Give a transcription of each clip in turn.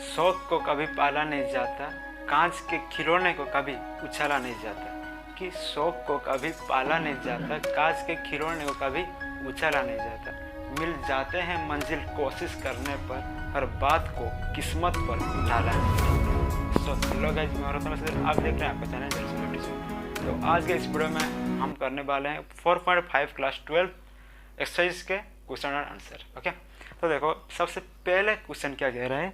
शौक को कभी पाला नहीं जाता, कांच के खिलौने को कभी उछाला नहीं जाता। कि शौक को कभी पाला नहीं जाता, कांच के खिलौने को कभी उछाला नहीं जाता। मिल जाते हैं मंजिल कोशिश करने पर, हर बात को किस्मत पर डाला नहीं। सो हेलो गाइस, मैं रतन सर, आप देख रहे हैं आपका चैनल जर्सी। तो आज के इस वीडियो में हम करने वाले हैं 4.5 क्लास 12 एक्सरसाइज के क्वेश्चन और आंसर। ओके, तो देखो सबसे पहले क्वेश्चन क्या कह रहा है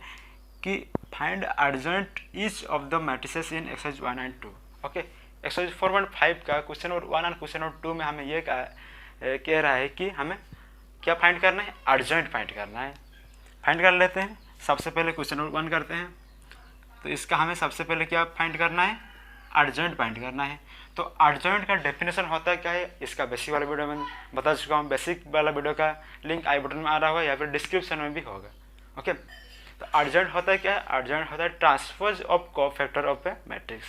कि find adjoint each of the matrices in exercise 1 and 2। Okay, exercise 4.5 का क्वेश्चन और 1 और क्वेश्चन और 2 में हमें ये कह रहा है कि हमें क्या फाइंड करना है, एडजॉइंट फाइंड करना है। फाइंड कर लेते हैं। सबसे पहले क्वेश्चन और 1 करते हैं। तो इसका हमें सबसे पहले क्या फाइंड करना है, एडजॉइंट फाइंड करना है। तो एडजॉइंट का डेफिनेशन होता है क्या है, इसका बेसिक वाला वीडियो में बता चुका हूँ। बेसिक वाला वीडियो का लिंक आई बटन में आ रहा होगा या फिर डिस्क्रिप्शन में भी होगा। ओके, तो एडजॉइंट होता है क्या है, एडजॉइंट होता है transpose of cofactor of A matrix.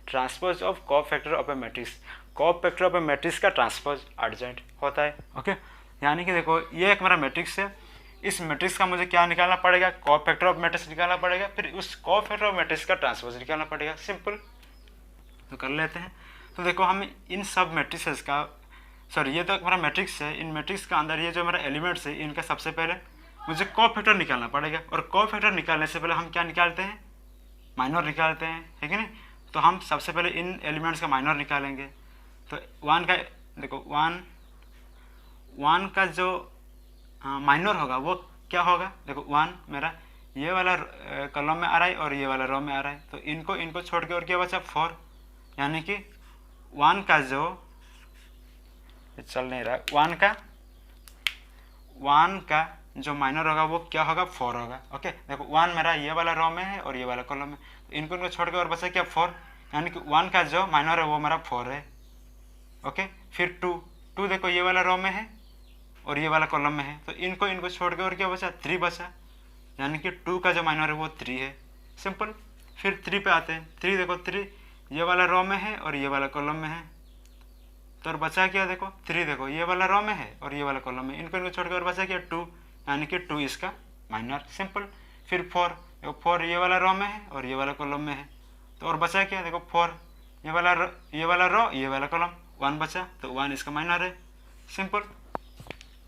Transpose of cofactor of A matrix, cofactor of A matrix का ट्रांसपोज एडजॉइंट होता है। ओके, यानी कि देखो ये एक मेरा मैट्रिक्स है, इस मैट्रिक्स का मुझे क्या निकालना पड़ेगा, कोफैक्टर ऑफ मैट्रिक्स निकालना पड़ेगा, फिर उस कोफैक्टर ऑफ मैट्रिक्स का ट्रांसपोज निकालना पड़ेगा। सिंपल, तो कर लेते हैं। तो देखो हम इन सब मैट्रिक्स का, ये तो हमारा मैट्रिक्स है, इन मैट्रिक्स का अंदर ये जो हमारा एलिमेंट्स है इनका सबसे पहले मुझे कोफैक्टर निकालना पड़ेगा। और कोफैक्टर निकालने से पहले हम क्या निकालते हैं, माइनर निकालते हैं, है कि नहीं। तो हम सबसे पहले इन एलिमेंट्स का माइनर निकालेंगे। तो 1 का देखो 1 का जो माइनर होगा वो क्या होगा, देखो 1 मेरा ये वाला कॉलम में आ रहा है और ये वाला रो में आ रहा है। तो इनको छोड़ के और क्या बचा 4, यानी कि 1 का जो चल नहीं रहा है, 1 का जो माइनर होगा वो क्या होगा, 4 होगा। ओके, देखो 1 मेरा ये वाला रो में है और ये वाला कॉलम में, तो इनको छोड़ के और बचा क्या 4, यानी कि 1 का जो माइनर है वो मेरा 4 है। ओके, फिर 2 देखो ये वाला रो में है और ये वाला कॉलम में है, तो इनको छोड़ के और क्या बचा 3 बचा, यानी कि 2 का जो माइनर है वो 3 है। सिंपल, फिर 3 पे आते हैं। 3 देखो 3 ये वाला रो में है और ये वाला कॉलम में है, तो और बचा क्या, देखो 3 देखो ये वाला रो में है और ये वाला कॉलम में, इनको छोड़ के और बचा क्या 2, यानी कि 2 इसका माइनर। सिंपल, फिर 4 देखो 4 ये वाला रो में है और ये वाला कॉलम में है, तो और बचा क्या, देखो 4 ये वाला रो ये वाला कॉलम, 1 बचा, तो 1 इसका माइनर है। सिंपल,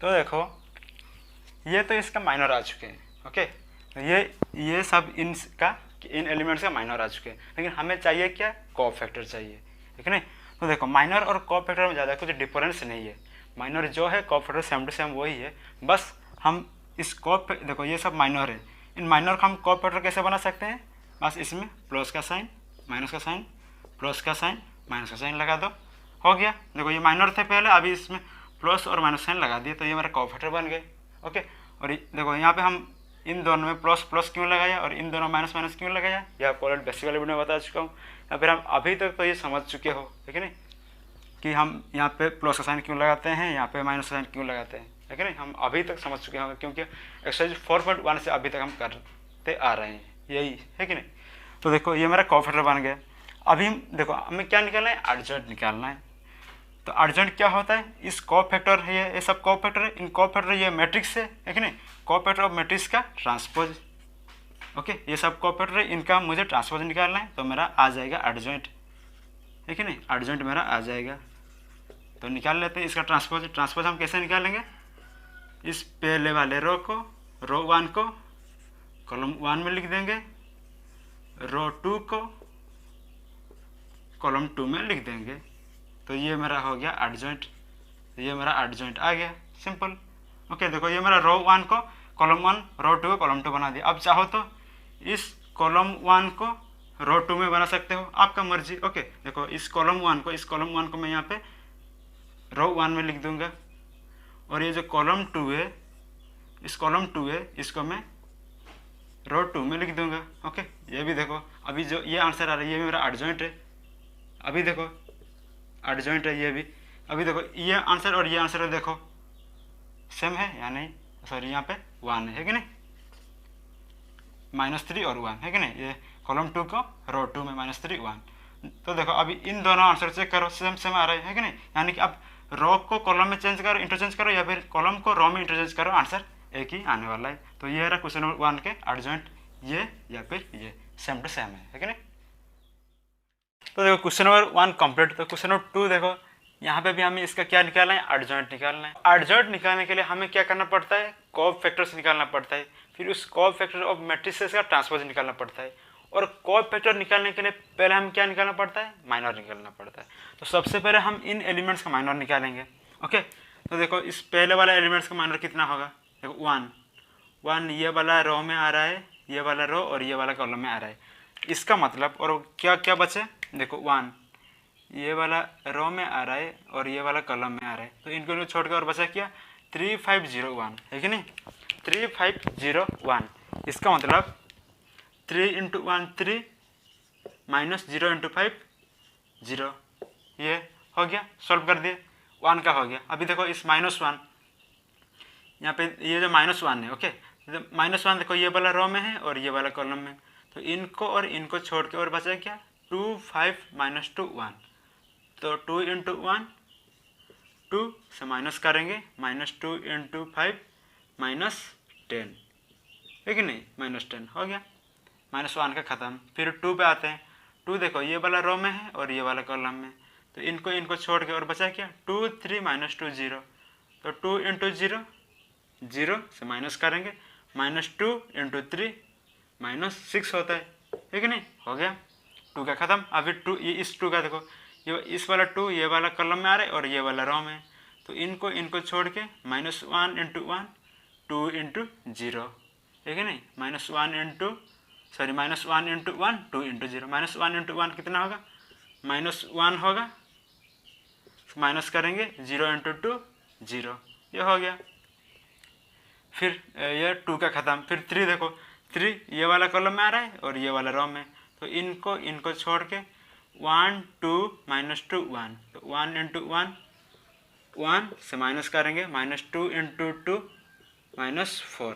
तो देखो ये तो इसका माइनर आ चुके हैं। ओके, तो ये सब इन एलिमेंट्स का माइनर आ चुके हैं, लेकिन हमें चाहिए क्या, कोफैक्टर चाहिए, ठीक है नहीं। तो देखो माइनर और कोफैक्टर में ज़्यादा कुछ डिफरेंस नहीं है। माइनर जो है, कोफैक्टर सेम टू सेम वही है, बस हम इस देखो ये सब माइनर है, इन माइनर को हम कोफैक्टर कैसे बना सकते हैं, बस इसमें प्लस का साइन, माइनस का साइन, प्लस का साइन, माइनस का साइन लगा दो, हो गया। देखो ये माइनर थे पहले, अभी इसमें प्लस और माइनस साइन लगा दिए, तो ये हमारा कोफैक्टर बन गए। ओके, और देखो यहाँ पे हम इन दोनों में प्लस प्लस क्यों लगाया और इन दोनों माइनस माइनस क्यों लगाया, ये आपको ऑलरेडी बेसिक वाले वीडियो में बता चुका हूँ, या फिर हम अभी तक तो ये समझ चुके हो, ठीक है नहीं, कि हम यहाँ पे प्लस का साइन क्यों लगाते हैं, यहाँ पे माइनस का साइन क्यों लगाते हैं, ठीक है नहीं, हम अभी तक समझ चुके होंगे, क्योंकि एक्सरसाइज 4.1 से अभी तक हम करते आ रहे हैं, यही है कि नहीं। तो देखो ये मेरा कोफैक्टर बन गया। अभी देखो हमें क्या निकालना है, एडजॉइंट निकालना है। तो एडजॉइंट क्या होता है, इस कोफैक्टर है, ये सब कोफैक्टर है, इन कोफैक्टर ये मैट्रिक्स है कि नहीं, कोफैक्टर ऑफ मैट्रिक्स का ट्रांसपोज। ओके, ये सब कोफैक्टर है, इनका मुझे ट्रांसपोज निकालना है, तो मेरा आ जाएगा एडजॉइंट, ठीक है नहीं, एडजॉइंट मेरा आ जाएगा। तो निकाल लेते हैं इसका ट्रांसपोज हम कैसे निकालेंगे, इस पहले वाले रो 1 को कॉलम 1 में लिख देंगे, रो 2 को कॉलम 2 में लिख देंगे, तो ये मेरा हो गया एडजॉइंट, ये मेरा एडजॉइंट आ गया। सिंपल, ओके, देखो ये मेरा रो 1 को कॉलम 1, रो 2 को कॉलम 2 बना दिया। अब चाहो तो इस कॉलम 1 को रो 2 में बना सकते हो, आपका मर्जी। ओके, देखो इस कॉलम 1 को मैं यहाँ पे रो 1 में लिख दूंगा, और ये जो कॉलम 2 है, इस कॉलम 2 है, इसको मैं रो 2 में लिख दूंगा। ओके, ये भी देखो अभी जो ये आंसर आ रहा है ये भी मेरा एडजॉइंट है, अभी देखो एडजॉइंट है ये भी। अभी देखो ये आंसर और ये आंसर देखो सेम है या नहीं, सॉरी यहाँ पे 1 है कि नहीं, -3 और 1 है कि नहीं, ये कॉलम 2 को रो 2 में -3 1। तो देखो अभी इन दोनों आंसर चेक करो, सेम आ रहे हैं कि नहीं, यानी कि अब रो को कॉलम में चेंज करो, इंटरचेंज करो, या फिर कॉलम को रो में इंटरचेंज करो, आंसर एक ही आने वाला है। तो ये रहा क्वेश्चन नंबर 1 के एडजॉइंट, ये या फिर ये सेम टू सेम है कि नहीं। तो देखो क्वेश्चन नंबर 1 कंप्लीट। तो क्वेश्चन नंबर 2 देखो, यहाँ पे भी हमें इसका क्या निकालना है, एडजॉइंट निकालना है। एडजॉइंट निकालने के लिए हमें क्या करना पड़ता है, कॉब फैक्टर्स निकालना पड़ता है, फिर उस कॉब फैक्टर ऑफ मैट्रिसेस का ट्रांसपोज निकालना पड़ता है। और कॉब फैक्टर निकालने के लिए पहले हम क्या निकालना पड़ता है, माइनर निकालना पड़ता है। तो सबसे पहले हम इन एलिमेंट्स का माइनर निकालेंगे। ओके, तो देखो इस पहले वाला एलिमेंट्स का माइनर कितना होगा, देखो 1 ये वाला रो में आ रहा है, ये वाला रो और ये वाला कॉलम में आ रहा है। इसका मतलब और क्या क्या बचे, देखो 1 ये वाला रो में आ रहा है और ये वाला कॉलम में आ रहा है, तो इनको छोड़ के और बचा क्या 3501 है कि नहीं, 3501। इसका मतलब 3 × 1 3 -0 × 5 0, ये हो गया, सॉल्व कर दिए, 1 का हो गया। अभी देखो इस -1 यहाँ पे ये जो -1 है, ओके, -1 देखो ये वाला रो में है और ये वाला कॉलम में, तो इनको और इनको छोड़ के और बचा क्या 2 5 -2 1, तो 2 × 1 2 से माइनस करेंगे, -2 × 5 -10 है कि नहीं, -10 हो गया, -1 का ख़त्म। फिर 2 पे आते हैं, 2 देखो ये वाला रो में है और ये वाला कॉलम में, तो इनको छोड़ के और बचा क्या 2 3 -2 0, तो 2 × 0 0 से माइनस करेंगे, -2 × 3 -6 होता है कि नहीं, हो गया, 2 का ख़त्म। अभी 2 ये इस 2 का देखो, ये इस वाला 2 ये वाला कॉलम में आ रहा है और ये वाला रो में, तो इनको छोड़ के -1 × 1 2 × 0 है कि नहीं, -1 × 1 2 × 0, -1 × 1 कितना होगा, -1 होगा, माइनस करेंगे 0 × 2 0, ये हो गया। फिर ये 2 का ख़त्म। फिर 3 देखो, 3 ये वाला कॉलम में आ रहा है और ये वाला रो में, तो इनको छोड़ के 1 2 -2 1, तो 1 × 1 1 से माइनस करेंगे, -2 × 2 -4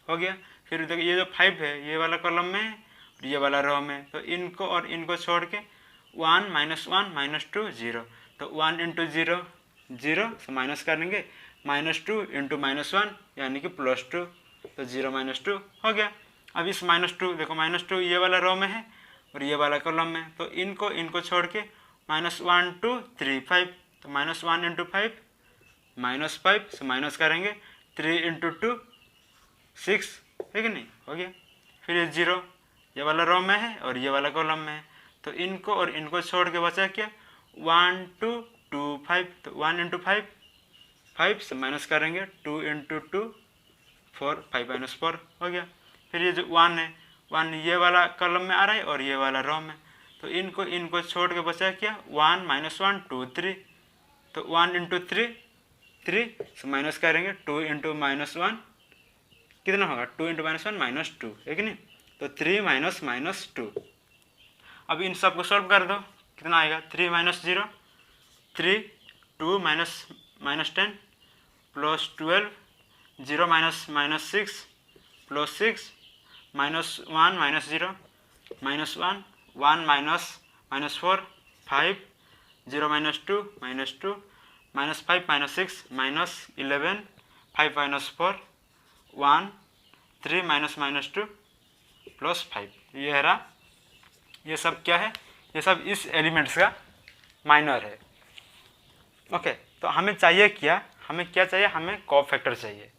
हो गया। फिर देखो ये जो 5 है ये वाला कॉलम में है और ये वाला रो में, तो इनको और इनको छोड़ के 1 -1 -2 0, तो 1 × 0 0 से माइनस करेंगे, -2 × -1 यानी कि +2, तो 0 -2 हो गया। अब इस -2 देखो, -2 ये वाला रो में है और ये वाला कॉलम में, तो इनको छोड़ के -1 2 3 5, तो -1 × 5 -5 से माइनस करेंगे, 3 × 2 6 है कि नहीं, हो गया। फिर ये 0 ये वाला रो में है और ये वाला कॉलम में है, तो इनको और इनको छोड़ के बचा क्या 1 2 2 5, तो 1 × 5 5 से माइनस करेंगे, 2 × 2 4 5 -4 हो गया। फिर ये जो 1 है, 1 ये वाला कॉलम में आ रहा है और ये वाला रो में, तो इनको छोड़ के बचा क्या 1 -1 2 3, तो 1 × 3 3 से माइनस करेंगे, 2 × -1 कितना होगा 2 × -1 -2 है कि नहीं, तो 3 -2। अब इन सब को सॉल्व कर दो, कितना आएगा 3 -0 3 2 -10 +12 0 -6 +6 -1 -0 -1 1 -4 5 0 -2 -2 -5 -6 -11 5 -4 1 3 -2 +5, ये है रहा। ये सब क्या है, ये सब इस एलिमेंट्स का माइनर है। ओके, तो हमें चाहिए क्या, हमें क्या चाहिए, हमें कॉब फैक्टर चाहिए,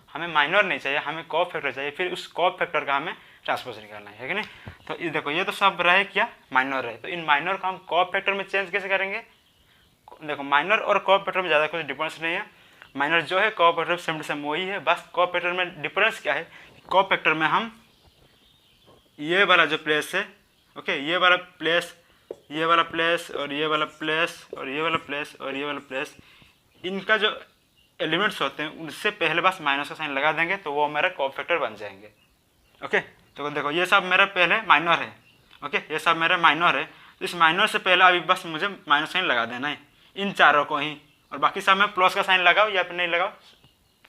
हमें माइनर नहीं चाहिए, हमें कॉब फैक्टर चाहिए। फिर उस कॉब फैक्टर का हमें ट्रांसपोज निकालना है कि नहीं। तो ये देखो ये तो सब रहे क्या माइनर है, तो इन माइनर को हम कॉब फैक्टर में चेंज कैसे करेंगे। देखो माइनर और कॉब फैक्टर में ज़्यादा कुछ डिफरेंस नहीं है, माइनर जो है Cobb factor same to same वही है, बस कॉब फैक्टर में डिफरेंस क्या है, कॉब फैक्टर में हम ये वाला जो प्लेस है, ओके, ये वाला प्लेस ये वाला प्लेस और ये वाला प्लेस और ये वाला प्लेस और ये वाला प्लेस, इनका जो एलिमेंट्स होते हैं उनसे पहले बस माइनस का साइन लगा देंगे, तो वो मेरा कॉब फैक्टर बन जाएंगे। ओके, तो देखो ये सब मेरा पहले माइनर है, ओके, ये सब मेरा माइनर है, तो इस माइनर से पहले अभी बस मुझे माइनस साइन लगा देना है इन चारों को ही, और बाकी सब में प्लस का साइन लगाओ या फिर नहीं लगाओ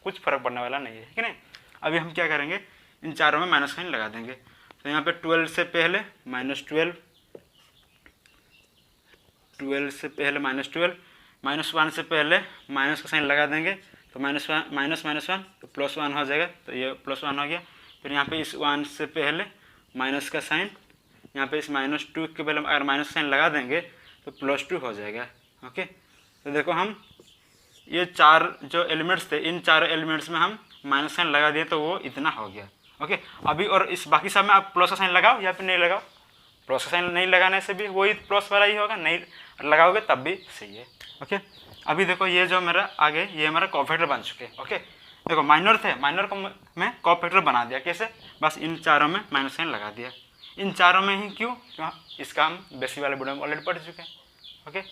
कुछ फर्क पड़ने वाला नहीं है कि नहीं। अभी हम क्या करेंगे, इन चारों में माइनस साइन लगा देंगे। तो यहाँ पे 12 से पहले -12, 12 से पहले -12, -1 से पहले माइनस का साइन लगा देंगे, तो -1 -1 तो +1 हो जाएगा, तो ये +1 हो गया। फिर यहाँ पे इस 1 से पहले माइनस का साइन, यहाँ पे इस -2 के पहले अगर माइनस का साइन लगा देंगे तो +2 हो जाएगा। ओके, तो देखो हम ये 4 जो एलिमेंट्स थे, इन चारों एलिमेंट्स में हम माइनस साइन लगा दिए तो वो इतना हो गया। ओके, अभी और इस बाकी सब में आप प्लस का साइन लगाओ या फिर नहीं लगाओ, प्लस का साइन नहीं लगाने से भी वही प्लस वाला ही होगा, नहीं लगाओगे तब भी सही है। ओके, अभी देखो ये जो मेरा आगे ये हमारा कोफैक्टर बन चुके हैं। ओके, देखो माइनर थे, माइनर को मैं कोफैक्टर बना दिया, कैसे, बस इन चारों में माइनस साइन लगा दिया। इन चारों में ही क्यों, इसका हम बेसिक वाले वीडियो में ऑलरेडी पढ़ चुके हैं। ओके,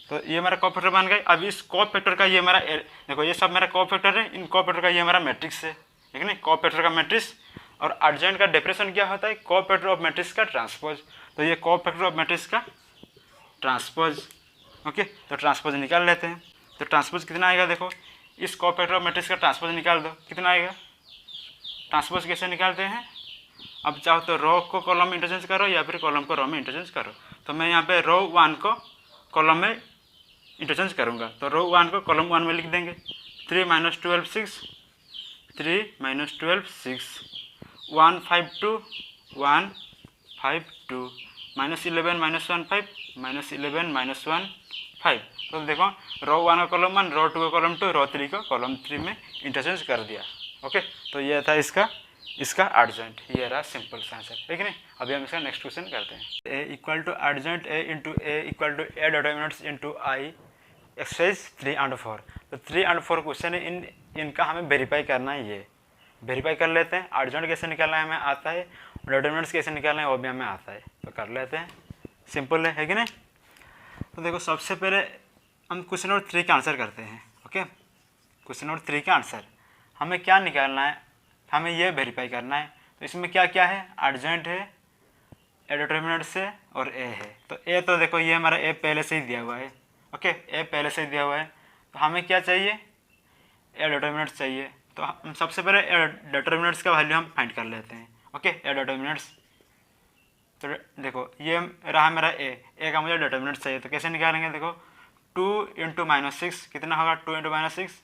तो ये मेरा कोफैक्टर बन गए। अब इस कोफैक्टर का ये मेरा देखो ये सब मेरा कोफैक्टर है, इन कोफैक्टर का ये हमारा मैट्रिक्स है, ठीक है ना, कोफैक्टर का मैट्रिक्स। और एडजॉइंट का डेफिनेशन क्या होता है, कोफैक्टर ऑफ मैट्रिक्स का ट्रांसपोज। तो ये कोफैक्टर ऑफ मैट्रिक्स का ट्रांसपोज। ओके, तो ट्रांसपोज निकाल लेते हैं। तो ट्रांसपोज कितना आएगा, देखो इस कोफैक्टर ऑफ मैट्रिक्स का ट्रांसपोज निकाल दो, कितना आएगा। ट्रांसपोज कैसे निकालते हैं, अब चाहो तो रो को कॉलम में इंटरचेंज करो या फिर कॉलम को रो में इंटरचेंज करो। तो मैं यहाँ पे रो 1 को कॉलम में इंटरचेंज करूँगा, तो रो 1 को कॉलम 1 में लिख देंगे। 3 - 12 6, 3 - 12 6, 1 5 2 1 5 2, -11 -1 5, -11 -1 5। तो देखो रो 1 को कॉलम 1, रो 2 को कॉलम 2, रो 3 को कॉलम 3 में इंटरचेंज कर दिया। ओके, तो ये था इसका एडजॉइंट, ये रहा सिंपल सा आंसर, ठीक है नहीं। अभी हम इसका नेक्स्ट क्वेश्चन करते हैं। A equal to adjoint A into A equal to A determinants into I, exercise 3 and 4। तो 3 and 4 क्वेश्चन है, इनका हमें वेरीफाई करना है। ये वेरीफाई कर लेते हैं। एडजॉइंट कैसे निकालना है हमें आता है, डिटरमिनेंट्स कैसे निकालना है वो भी हमें आता है, तो कर लेते हैं। सिंपल है कि नहीं। तो देखो सबसे पहले हम क्वेश्चन नंबर 3 का आंसर करते हैं। ओके, क्वेश्चन नंबर 3 का आंसर हमें क्या निकालना है, हमें ये वेरीफाई करना है। तो इसमें क्या क्या है, एडजॉइंट है, ए डिटरमिनेंट्स है और ए है। तो ए तो देखो ये हमारा ए पहले से ही दिया हुआ है। ओके, ए पहले से ही दिया हुआ है, तो हमें क्या चाहिए, ए डिटरमिनेंट्स चाहिए। तो हम सबसे पहले ए डिटरमिनेंट्स का वैल्यू हम फाइंड कर लेते हैं। ओके, ए डिटरमिनेंट्स, तो देखो ये रहा मेरा ए का मुझे डिटरमिनेंट्स चाहिए, तो कैसे निकालेंगे, देखो 2 × -6 कितना होगा, 2 × -6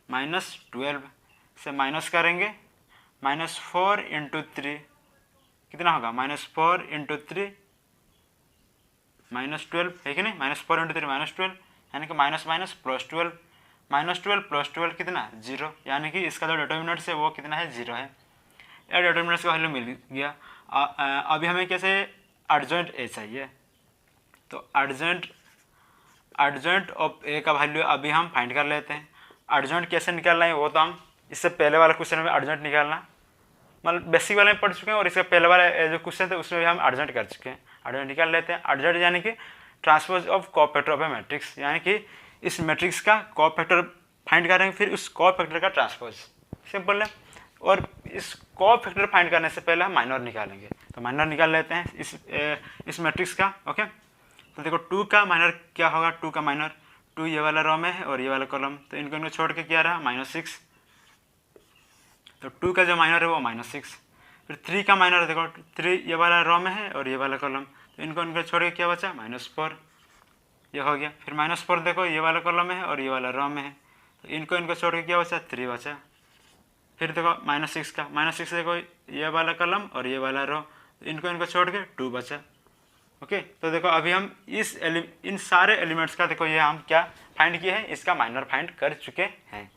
-12 से माइनस करेंगे, -4 × 3 कितना होगा, -4 × 3 -12 है कि नहीं, -4 × 3 -12, यानी कि माइनस माइनस +12, -12 + 12 कितना 0, यानी कि इसका जो डिटरमिनेंट्स है वो कितना है 0 है। ए डिटरमिनेंट्स का वैल्यू मिल गया। अभी हमें कैसे एडजॉइंट ए चाहिए, तो एडजॉइंट ऑफ ए का वैल्यू अभी हम फाइंड कर लेते हैं। एडजॉइंट कैसे निकालना है वो तो हम इससे पहले वाला क्वेश्चन में एडजॉइंट निकालना मतलब बेसिक वाले में पढ़ चुके हैं, और इसके पहले वाले जो क्वेश्चन थे उसमें भी हम एडजॉइंट कर चुके हैं। एडजॉइंट निकाल लेते हैं। एडजॉइंट यानी कि transpose of cofactor of A matrix, यानी कि इस मैट्रिक्स का कोफैक्टर फाइंड करेंगे, फिर उस कोफैक्टर का ट्रांसपोज, सिंपल है। और इस कोफैक्टर फाइंड करने से पहले हम माइनर निकालेंगे, तो माइनर निकाल लेते हैं इस मैट्रिक्स का। ओके, तो देखो 2 का माइनर क्या होगा, 2 का माइनर 2 ये वाला रो में है और ये वाला कॉलम, तो इनको छोड़ के क्या रहा -6, तो 2 का जो माइनर है वो -6। फिर 3 का माइनर देखो 3 ये वाला रो में है और ये वाला कॉलम, तो इनको छोड़ के क्या बचा -4, ये हो गया। फिर -4 देखो ये वाला कॉलम में है और ये वाला रो में है, तो इनको छोड़ के क्या बचा 3 बचा। फिर देखो -6 का, -6 देखो ये वाला कॉलम और ये वाला रो, तो इनको छोड़ के 2 बचा। ओके, तो देखो अभी हम इन सारे एलिमेंट्स का देखो ये हम क्या फाइंड किए हैं, इसका माइनर फाइंड कर चुके हैं।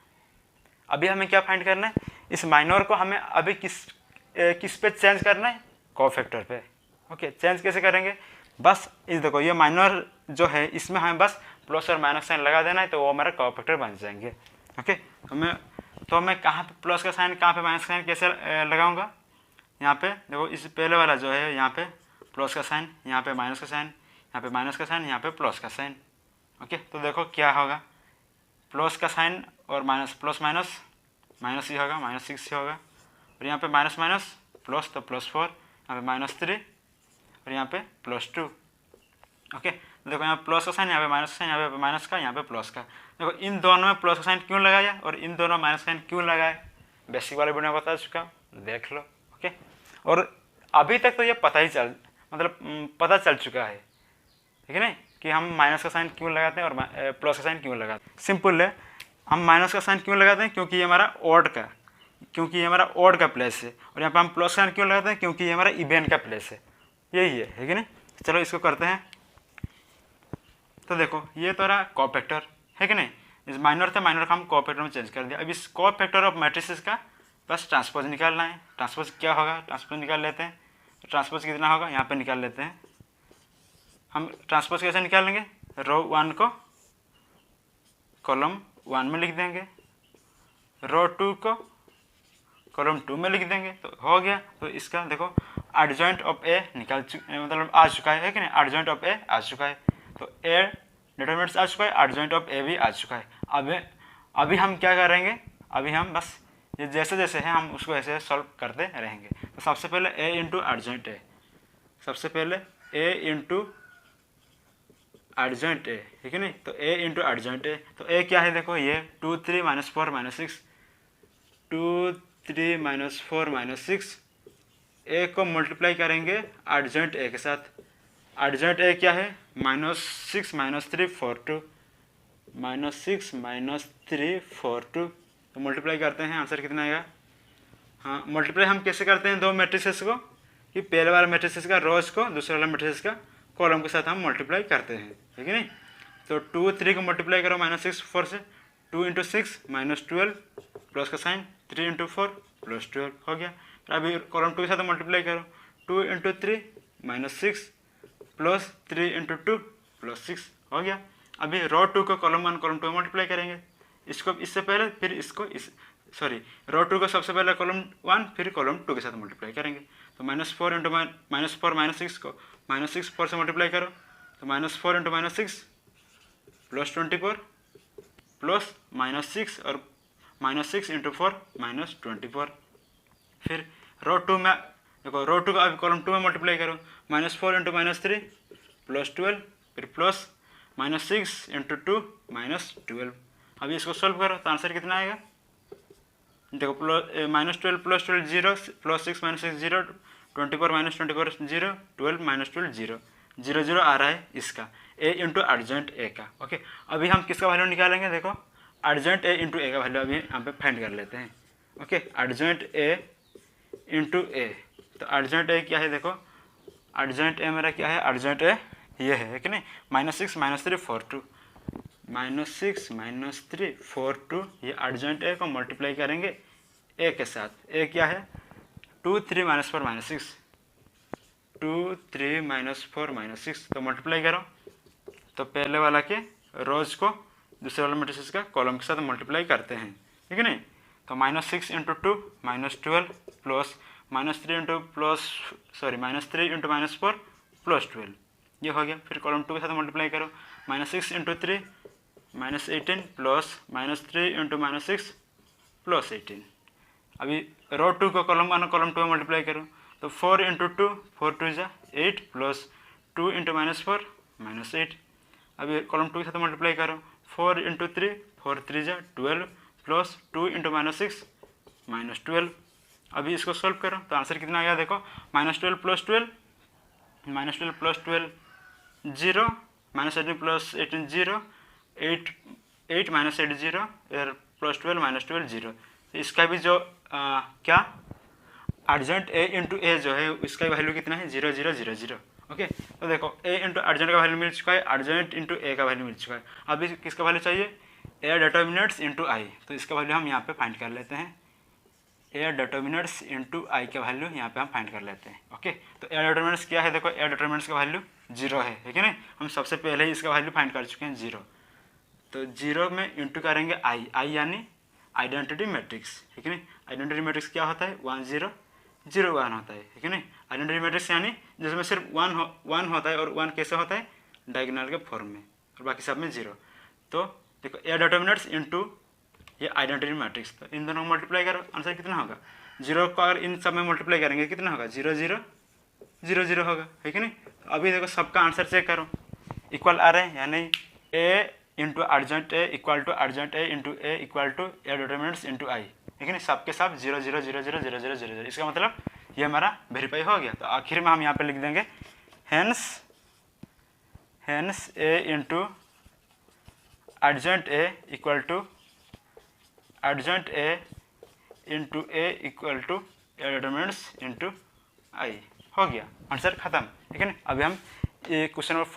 अभी हमें क्या फाइंड करना है, इस माइनर को हमें अभी किस पे चेंज करना है, कोफैक्टर पे। ओके, चेंज कैसे करेंगे, बस इस देखो ये माइनर जो है इसमें हमें बस प्लस और माइनस साइन लगा देना है, तो वो हमारा कोफैक्टर बन जाएंगे। ओके, तो मैं कहाँ पे प्लस का साइन कहाँ पे माइनस का साइन कैसे लगाऊंगा, यहाँ पे देखो इस पहले वाला जो है यहाँ पे प्लस का साइन, यहाँ पे माइनस का साइन, यहाँ पे माइनस का साइन, यहाँ पे प्लस का साइन। ओके, तो देखो क्या होगा, प्लस का साइन और माइनस प्लस माइनस माइनस ही होगा, -6 ही होगा। और यहाँ पे माइनस माइनस प्लस, तो +4, यहाँ पे -3 और यहाँ पे +2। ओके, देखो यहाँ प्लस का साइन, यहाँ पे माइनस का साइन, यहाँ पे माइनस का, यहाँ पे प्लस का। देखो इन दोनों में प्लस का साइन क्यों लगाया और इन दोनों में माइनस का साइन क्यों लगाया, बेसिक वाले वीडियो में बता चुका हूँ, देख लो। ओके, और अभी तक तो ये पता चल चुका है, ठीक है नहीं, कि हम माइनस का साइन क्यों लगाते हैं और प्लस का साइन क्यों लगाते हैं। सिंपल है, हम माइनस का साइन क्यों लगाते हैं, क्योंकि ये हमारा ऑड का क्योंकि ये हमारा ऑड का प्लेस है, और यहाँ पे हम प्लस साइन क्यों लगाते हैं, क्योंकि ये हमारा इवेन का प्लेस है, यही है कि नहीं। चलो इसको करते हैं। तो देखो ये तो रहा कोफैक्टर, है कि नहीं। इस माइनर था, माइनर का हम कोफैक्टर में चेंज कर दिया। अब इस कोफैक्टर ऑफ मैट्रिसेस का बस ट्रांसपोज निकालना है। ट्रांसपोज क्या होगा, ट्रांसपोज निकाल लेते हैं। ट्रांसपोज कितना होगा यहाँ पे निकाल लेते हैं। हम ट्रांसपोज कैसे निकालेंगे, रो 1 को कॉलम 1 में लिख देंगे, रो 2 को कॉलम 2 में लिख देंगे, तो हो गया। तो इसका देखो एडजॉइंट ऑफ ए मतलब आ चुका है कि नहीं, एडजॉइंट ऑफ ए आ चुका है। तो ए डिटरमिनेंट्स आ चुका है, एडजॉइंट ऑफ ए भी आ चुका है। अभी हम क्या करेंगे, अभी हम बस ये जैसे जैसे है हम उसको ऐसे सॉल्व करते रहेंगे। तो सबसे पहले ए इंटू एडजॉइंट ए, सबसे पहले ए इंटू एडजॉइंट ए, ठीक है नहीं। तो ए इंटू एडजॉइंट ए, तो ए क्या है देखो, ये 2 3 -4 -6, 2 3 -4 -6, ए को मल्टीप्लाई करेंगे एडजॉइंट ए के साथ। एडजॉइंट ए क्या है, -6 -3 4 2, -6 -3 4 2। तो मल्टीप्लाई करते हैं, आंसर कितना आएगा। हाँ, मल्टीप्लाई हम कैसे करते हैं दो मैट्रिसेस को, कि पहले वाला मैट्रिसेस का रोज को दूसरे वाला मैट्रिसेस का कॉलम के साथ हम मल्टीप्लाई करते हैं, ठीक है नहीं। तो 2 3 को मल्टीप्लाई करो -6 4 से, 2 × 6 -12 प्लस का साइन, 3 × 4 +12 हो गया। फिर अभी कॉलम 2 के साथ मल्टीप्लाई करो, 2 × 3 -6 प्लस 3 × 2 +6 हो गया। अभी रो 2 को कॉलम 1 कॉलम 2 में मल्टीप्लाई करेंगे, इसको इससे पहले, फिर इसको रो 2 को सबसे पहले कॉलम 1 फिर कॉलम 2 के साथ मल्टीप्लाई करेंगे। तो -4 × -4 -6 को -6 4 से मल्टीप्लाई करो, तो -4 × -6 +24 प्लस -6 और -6 × 4 -24। फिर रो 2 में देखो, रो 2 को अभी कॉलम 2 में मल्टीप्लाई करो, -4 × -3 +12, फिर प्लस -6 × 2 -12। अभी इसको सोल्व करो तो आंसर कितना आएगा, देखो -12 + 12 0, +6 -6 0, 24 -24 0, 12 -12 0, 0 0 आ रहा है इसका ए इंटू एडजॉइंट ए का। ओके, अभी हम किसका वैल्यू निकालेंगे, देखो एडजॉइंट ए इंटू ए का वैल्यू अभी यहाँ पे फाइंड कर लेते हैं। ओके, एडजॉइंट ए इंटू ए, तो एडजॉइंट ए क्या है, देखो एडजॉइंट ए मेरा क्या है, एडजॉइंट ए ये है कि नहीं, -6 -3 4 2, -6 -3 4 2, ये एडजॉइंट ए को मल्टीप्लाई करेंगे ए के साथ। ए क्या है, 2 3 -4 -6, 2 3 -4 -6, तो मल्टीप्लाई करो। तो पहले वाला के रोज को दूसरे वाले मैट्रिसेस का कॉलम के साथ मल्टीप्लाई करते हैं, ठीक है नहीं। तो -6 × 2 -12 प्लस -3 × -4 +12, ये हो गया। फिर कॉलम 2 के साथ मल्टीप्लाई करो, -6 × 3 -18 प्लस -3 × -6 +18। अभी रो 2 को कॉलम 1 कॉलम 2 में मल्टीप्लाई करो, तो 4 × 2 4 2 = 8 प्लस 2 × -4 -8। अभी कॉलम 2 के साथ मल्टीप्लाई करो, 4 × 3 4 3 = 12 प्लस 2 × -6 -12। अभी इसको सोल्व करो तो आंसर कितना आ गया, देखो -12 + 12 -12 + 12 0, -18 + 18 0, 8 8 -8 0 और +12 -12 0। तो इसका भी जो क्या एडजॉइंट ए इंटू ए जो है इसका वैल्यू कितना है, 0 0 0 0। ओके, तो देखो ए इंटू एडजॉइंट का वैल्यू मिल चुका है, एडजॉइंट इंटू ए का वैल्यू मिल चुका है। अभी किसका वैल्यू चाहिए, ए डिटरमिनेंट्स इंटू आई, तो इसका वैल्यू हम यहाँ पे फाइंड कर लेते हैं। ए डिटरमिनेंट्स इंटू आई का वैल्यू यहाँ पे हम फाइंड कर लेते हैं। ओके, तो ए डिटरमिनेंट्स क्या है, देखो ए डिटरमिनेंट्स का वैल्यू 0 है, ठीक है ना। हम सबसे पहले ही इसका वैल्यू फाइंड कर चुके हैं 0। तो 0 में इंटू करेंगे आई, आई यानी आइडेंटिटी मैट्रिक्स, ठीक है ना। आइडेंटिटी मैट्रिक्स क्या होता है, 1 0 0 1 होता है, ठीक है ना। आइडेंटिटी मैट्रिक्स यानी जिसमें सिर्फ 1 होता है, और 1 कैसे होता है, डायगोनल के फॉर्म में, और बाकी सब में 0। तो देखो ए डिटरमिनेंट्स इंटू ये आइडेंटिटी मैट्रिक्स, तो इन दोनों को मल्टीप्लाई करो, आंसर कितना होगा, 0 को अगर इन सब में मल्टीप्लाई करेंगे कितना होगा, 0 0 0 0 होगा, ठीक है ना। अभी देखो सबका आंसर चेक करो, इक्वल आ रहे हैं या नहीं। A into adjoint A equal to adjoint A into A equal to A determinants into I, ठीक है ना। सबके सब 0 0 0 0 0 0 0 0, इसका मतलब ये हमारा वेरीफाई हो गया। तो आखिर में हम यहाँ पे लिख देंगे hence A into adjoint A equal to adjoint A into A equal to elements into I. हो गया, आंसर खत्म। ठीक है ना। अभी हम ये क्वेश्चन नंबर